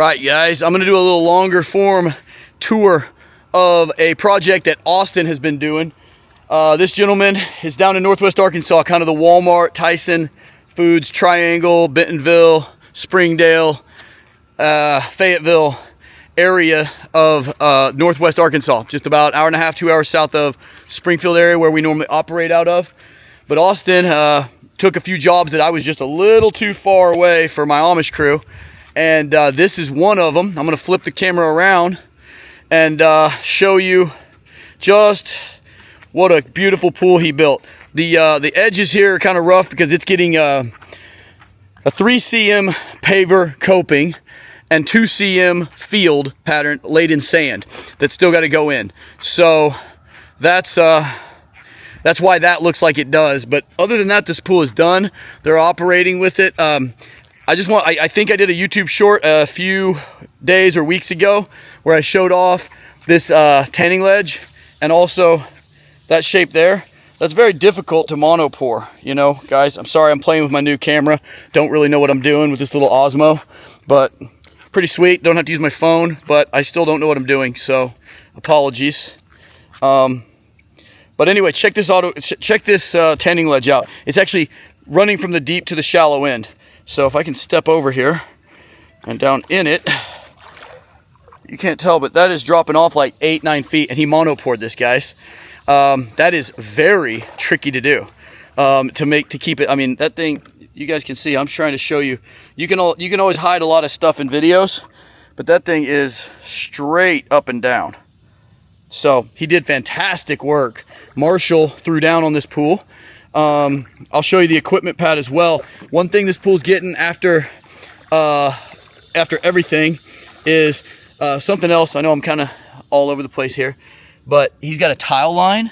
Right, guys, I'm gonna do a little longer form tour of a project that Austin has been doing. This gentleman is down in Northwest Arkansas, kind of the Walmart, Tyson Foods, Triangle, Bentonville, Springdale, Fayetteville area of Northwest Arkansas, just about hour and a half, 2 hours south of Springfield area where we normally operate out of. But Austin took a few jobs that I was just a little too far away for my Amish crew. And this is one of them. I'm going to flip the camera around and show you just what a beautiful pool he built. The edges here are kind of rough because it's getting a 3 cm paver coping and 2 cm field pattern laid in sand that's still got to go in. So that's why that looks like it does. But other than that, this pool is done. They're operating with it. I think I did a YouTube short a few days or weeks ago where I showed off this tanning ledge and also that shape there. That's very difficult to monopore, you know, guys. I'm sorry, I'm playing with my new camera. Don't really know what I'm doing with this little Osmo, but pretty sweet. Don't have to use my phone, but I still don't know what I'm doing, so apologies. But anyway, check this tanning ledge out. It's actually running from the deep to the shallow end. So if I can step over here and down in it, you can't tell, but that is dropping off like 8-9 feet, and he monopored this, guys. That is very tricky to do, to keep it. I mean, that thing, you guys can see, I'm trying to show you. You can always hide a lot of stuff in videos, but that thing is straight up and down. So he did fantastic work. Marshall threw down on this pool. I'll show you the equipment pad as well. One thing this pool's getting after everything is something else. I know I'm kind of all over the place here, but he's got a tile line.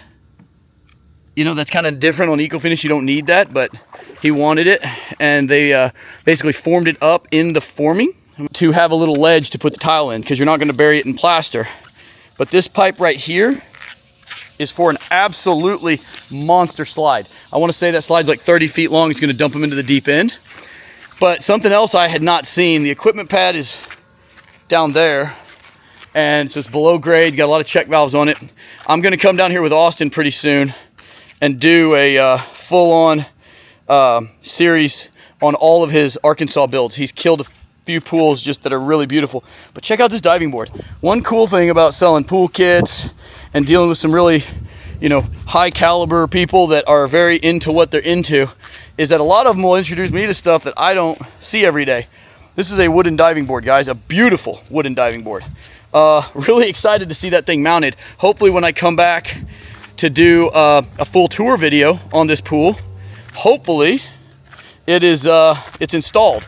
You know, that's kind of different on EcoFINISH. You don't need that, but he wanted it, and they basically formed it up in the forming to have a little ledge to put the tile in, because you're not going to bury it in plaster. But this pipe right here is for an absolutely monster slide. I want to say that slide's like 30 feet long. It's going to dump them into the deep end. But something else I had not seen, the equipment pad is down there, and so it's below grade, got a lot of check valves on it. I'm going to come down here with Austin pretty soon and do a full-on series on all of his Arkansas builds. He's killed a few pools just that are really beautiful. But check out this diving board. One cool thing about selling pool kits and dealing with some really, you know, high caliber people that are very into what they're into is that a lot of them will introduce me to stuff that I don't see every day. This is a wooden diving board, guys, a beautiful wooden diving board. Really excited to see that thing mounted. Hopefully when I come back to do a full tour video on this pool, hopefully it's installed.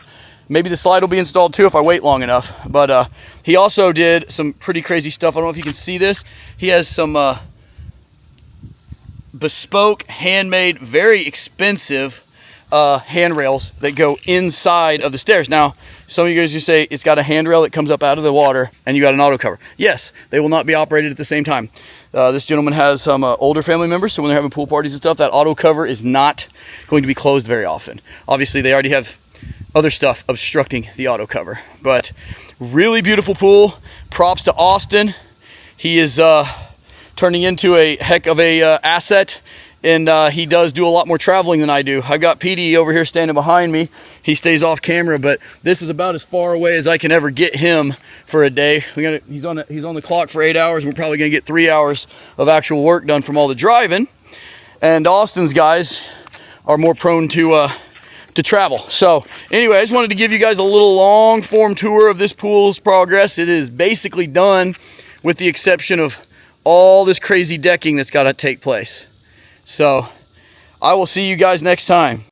Maybe the slide will be installed too if I wait long enough. But he also did some pretty crazy stuff. I don't know if you can see this. He has some bespoke, handmade, very expensive handrails that go inside of the stairs. Now, some of you guys just say it's got a handrail that comes up out of the water and you got an auto cover. Yes, they will not be operated at the same time. This gentleman has some older family members, so when they're having pool parties and stuff, that auto cover is not going to be closed very often. Obviously, they already have other stuff obstructing the auto cover. But really beautiful pool. Props to Austin. He is turning into a heck of a asset, and he does do a lot more traveling than I do. I've got PD over here standing behind me. He stays off camera, but this is about as far away as I can ever get him for a day. He's on the clock for 8 hours. We're probably gonna get 3 hours of actual work done from all the driving. And Austin's guys are more prone to travel. So anyway, I just wanted to give you guys a little long form tour of this pool's progress. It is basically done with the exception of all this crazy decking that's got to take place. So I will see you guys next time.